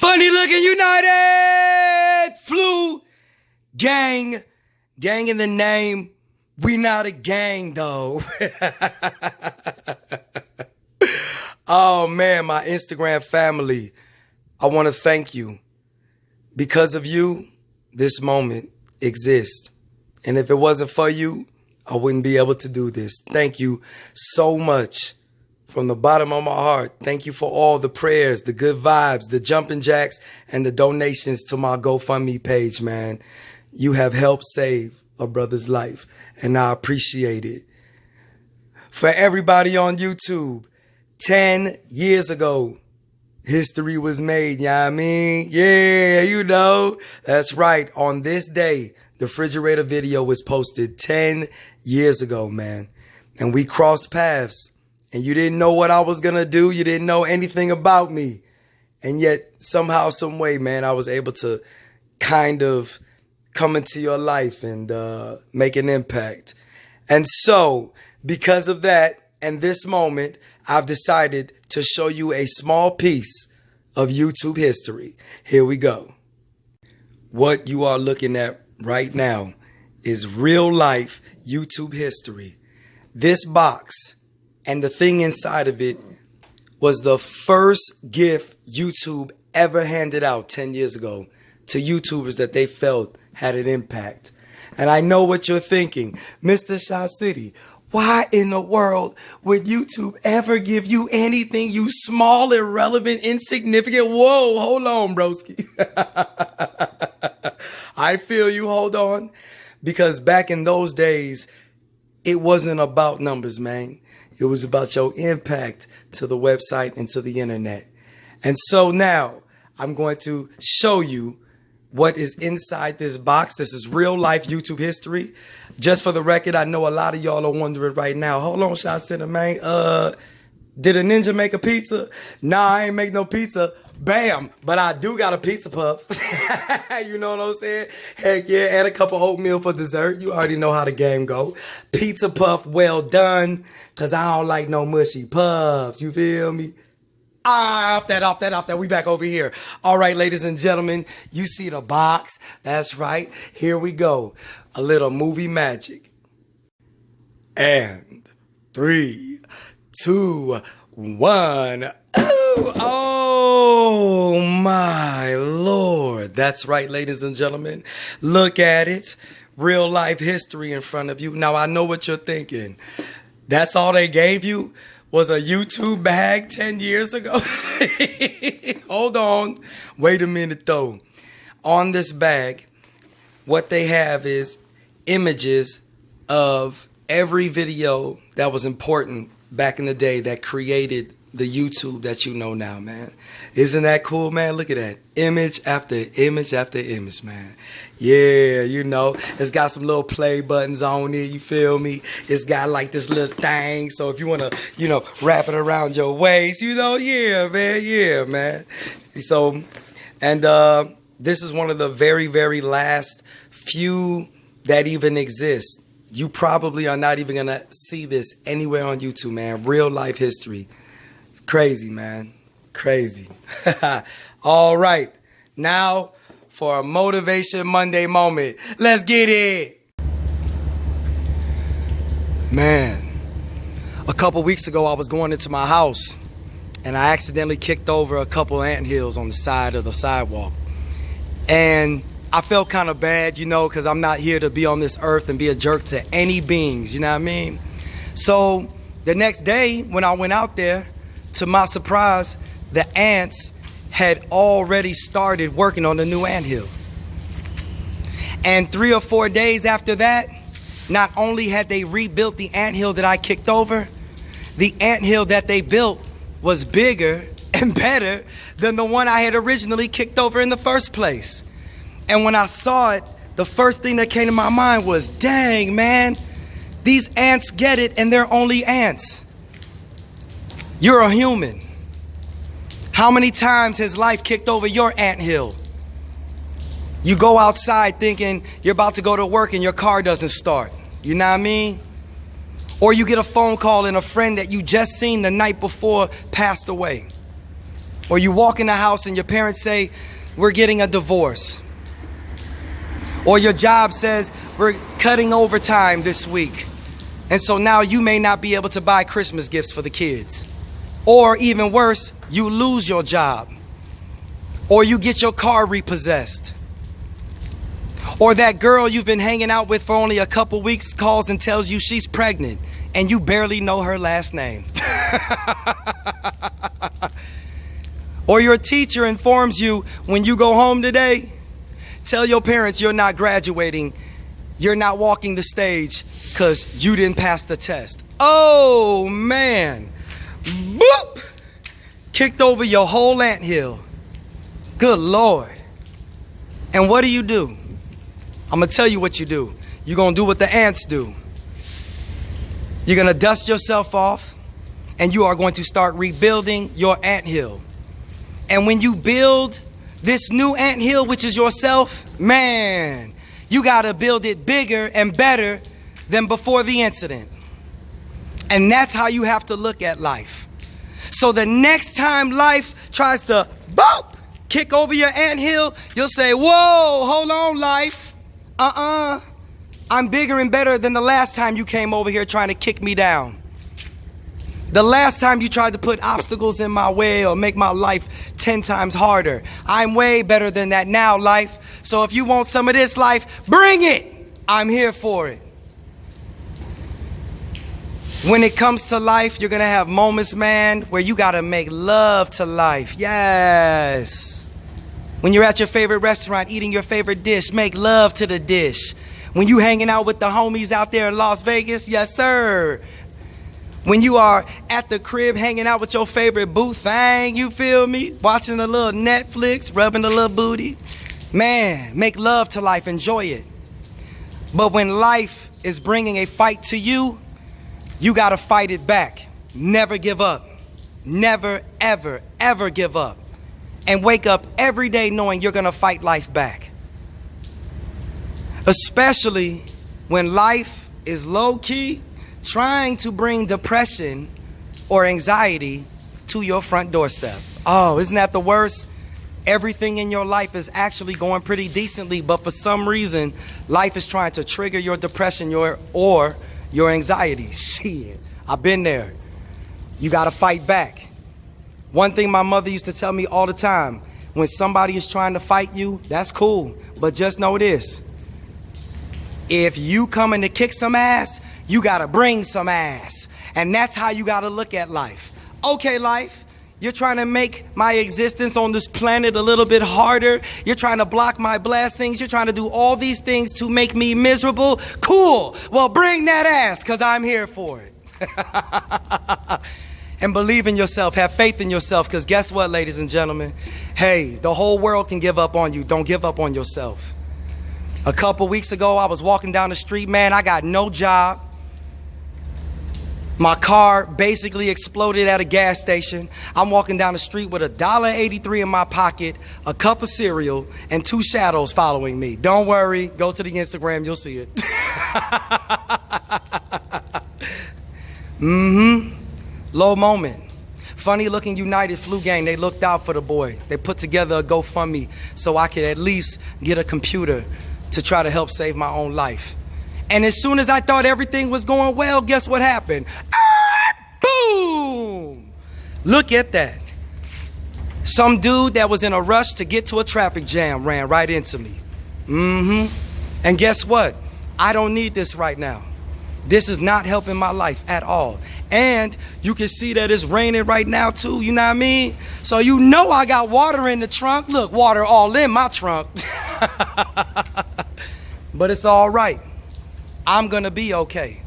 Funny looking United! Flu gang. Gang in the name. We not a gang though. Oh man, my Instagram family. I want to thank you. Because of you, this moment exists. And if it wasn't for you, I wouldn't be able to do this. Thank you so much. From the bottom of my heart, thank you for all the prayers, the good vibes, the jumping jacks, and the donations to my GoFundMe page, man. You have helped save a brother's life, and I appreciate it. For everybody on YouTube, 10 years ago, history was made, you know what I mean? Yeah, you know. That's right. On this day, the refrigerator video was posted 10 years ago, man. And we crossed paths. And you didn't know what I was going to do. You didn't know anything about me. And yet, somehow, some way, man, I was able to kind of come into your life and make an impact. And so, because of that, and this moment, I've decided to show you a small piece of YouTube history. Here we go. What you are looking at right now is real life YouTube history. This box and the thing inside of it was the first gift YouTube ever handed out 10 years ago to YouTubers that they felt had an impact. And I know what you're thinking, Mr. Shaw City, why in the world would YouTube ever give you anything, you small, irrelevant, insignificant? Whoa, hold on, broski. I feel you, hold on. Because back in those days, it wasn't about numbers, man. It was about your impact to the website and to the internet. And so now I'm going to show you what is inside this box. This is real life YouTube history. Just for the record, I know a lot of y'all are wondering right now, hold on, Shot Center, man. Did a ninja make a pizza? Nah, I ain't make no pizza. Bam. But I do got a pizza puff. You know what I'm saying? Heck yeah. And a cup of oatmeal for dessert. You already know how the game go. Pizza puff, well done. Cause I don't like no mushy puffs. You feel me? Off that. We back over here. All right, ladies and gentlemen, you see the box. That's right. Here we go. A little movie magic. And 3, 2, 1. Oh my Lord. That's right, ladies and gentlemen. Look at it. Real life history in front of you. Now, I know what you're thinking. That's all they gave you was a YouTube bag 10 years ago? Hold on. Wait a minute, though. On this bag, what they have is images of every video that was important back in the day that created the YouTube that you know now, man. Isn't that cool, man? Look at that. Image after image after image, man. Yeah, you know, it's got some little play buttons on it, you feel me? It's got like this little thing, so if you want to, you know, wrap it around your waist, you know, yeah, man. So, and this is one of the very, very last few that even exist. You probably are not even going to see this anywhere on YouTube, man. Real life history. Crazy, man. Crazy. All right. Now for a Motivation Monday moment. Let's get it. Man, a couple weeks ago, I was going into my house and I accidentally kicked over a couple anthills on the side of the sidewalk. And I felt kind of bad, you know, because I'm not here to be on this earth and be a jerk to any beings, you know what I mean? So the next day when I went out there, to my surprise, the ants had already started working on the new anthill. And 3 or 4 days after that, not only had they rebuilt the anthill that I kicked over, the anthill that they built was bigger and better than the one I had originally kicked over in the first place. And when I saw it, the first thing that came to my mind was, dang, man, these ants get it and they're only ants. You're a human. How many times has life kicked over your anthill? You go outside thinking you're about to go to work and your car doesn't start. You know what I mean? Or you get a phone call and a friend that you just seen the night before passed away. Or you walk in the house and your parents say, we're getting a divorce. Or your job says, we're cutting overtime this week. And so now you may not be able to buy Christmas gifts for the kids. Or even worse, you lose your job. Or you get your car repossessed. Or that girl you've been hanging out with for only a couple weeks calls and tells you she's pregnant and you barely know her last name. Or your teacher informs you when you go home today, tell your parents you're not graduating, you're not walking the stage because you didn't pass the test. Oh man, boop, kicked over your whole anthill. Good Lord. And what do? I'm gonna tell you what you do. You're gonna do what the ants do. You're gonna dust yourself off and you are going to start rebuilding your anthill. And when you build this new anthill, which is yourself, man, you gotta build it bigger and better than before the incident. And that's how you have to look at life. So the next time life tries to boop, kick over your anthill, you'll say, whoa, hold on, life. I'm bigger and better than the last time you came over here trying to kick me down. The last time you tried to put obstacles in my way or make my life 10 times harder. I'm way better than that now, life. So if you want some of this life, bring it. I'm here for it. When it comes to life, you're going to have moments, man, where you got to make love to life. Yes. When you're at your favorite restaurant eating your favorite dish, make love to the dish. When you hanging out with the homies out there in Las Vegas, yes, sir. When you are at the crib hanging out with your favorite boo thing, you feel me? Watching a little Netflix, rubbing a little booty. Man, make love to life, enjoy it. But when life is bringing a fight to you, you gotta fight it back. Never give up. Never, ever, ever give up. And wake up every day knowing you're gonna fight life back. Especially when life is low-key trying to bring depression or anxiety to your front doorstep. Oh, isn't that the worst? Everything in your life is actually going pretty decently, but for some reason, life is trying to trigger your depression or your anxiety. Shit, I've been there. You gotta fight back. One thing my mother used to tell me all the time, when somebody is trying to fight you, that's cool, but just know this. If you coming to kick some ass, you gotta bring some ass. And that's how you gotta look at life. Okay, life, you're trying to make my existence on this planet a little bit harder. You're trying to block my blessings. You're trying to do all these things to make me miserable. Cool, well, bring that ass, because I'm here for it. And believe in yourself, have faith in yourself, because guess what, ladies and gentlemen? Hey, the whole world can give up on you. Don't give up on yourself. A couple weeks ago, I was walking down the street, man, I got no job. My car basically exploded at a gas station. I'm walking down the street with $1.83 in my pocket, a cup of cereal, and 2 shadows following me. Don't worry, go to the Instagram, you'll see it. Low moment. Funny looking United flu game, they looked out for the boy. They put together a GoFundMe so I could at least get a computer to try to help save my own life. And as soon as I thought everything was going well, guess what happened? Boom! Look at that. Some dude that was in a rush to get to a traffic jam ran right into me. And guess what? I don't need this right now. This is not helping my life at all. And you can see that it's raining right now too, you know what I mean? So you know I got water in the trunk. Look, water all in my trunk. But it's all right. I'm gonna be okay.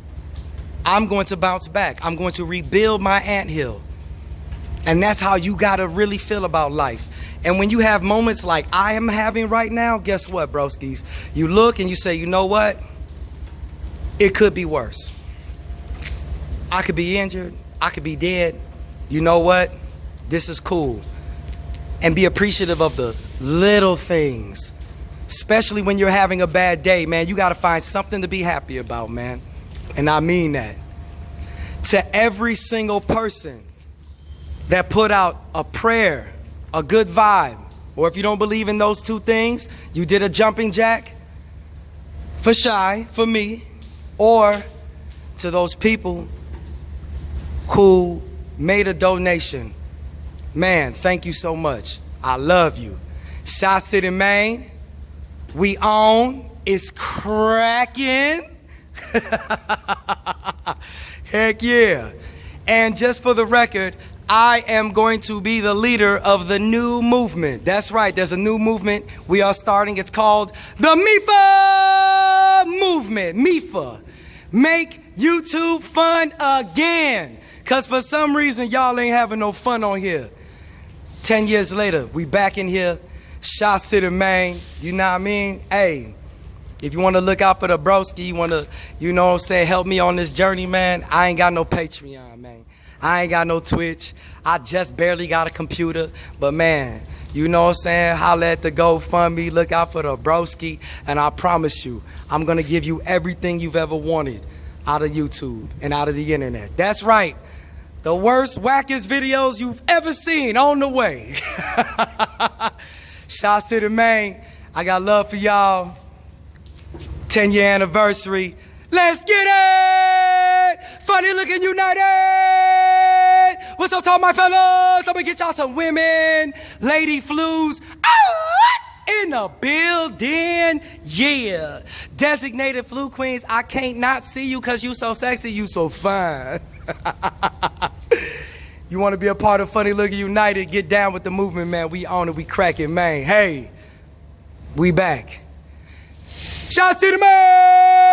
I'm going to bounce back. I'm going to rebuild my anthill. And that's how you gotta really feel about life. And when you have moments like I am having right now, guess what, broskies? You look and you say, you know what? It could be worse. I could be injured. I could be dead. You know what? This is cool. And be appreciative of the little things. Especially when you're having a bad day, man. You gotta find something to be happy about, man. And I mean that. To every single person that put out a prayer a good vibe, or if you don't believe in those two things, you did a jumping jack for Shy, for me, or to those people who made a donation. Man, thank you so much. I love you. Shy City, Maine, we own. It's cracking. Heck yeah. And just for the record, I am going to be the leader of the new movement. That's right, there's a new movement we are starting. It's called the MIFA movement. MIFA. Make YouTube fun again. Because for some reason, y'all ain't having no fun on here. 10 years later, we back in here. Shy City, Maine. You know what I mean? Hey, if you want to look out for the broski, you want to, you know what I'm saying, help me on this journey, man, I ain't got no Patreon, man. I ain't got no Twitch. I just barely got a computer. But, man, you know what I'm saying, holla at the GoFundMe, look out for the broski, and I promise you, I'm going to give you everything you've ever wanted out of YouTube and out of the internet. That's right. The worst, wackest videos you've ever seen on the way. Shy City, Maine, I got love for y'all. 10-year anniversary. Let's get it! Funny Lookin United! What's up, to all my fellas? I'm gonna get y'all some women, lady flus. In the building, yeah. Designated flu queens, I can't not see you because you so sexy, you so fine. You want to be a part of Funny Lookin United, get down with the movement, man. We on it, we cracking, man. Hey, we back. Shout out to the man!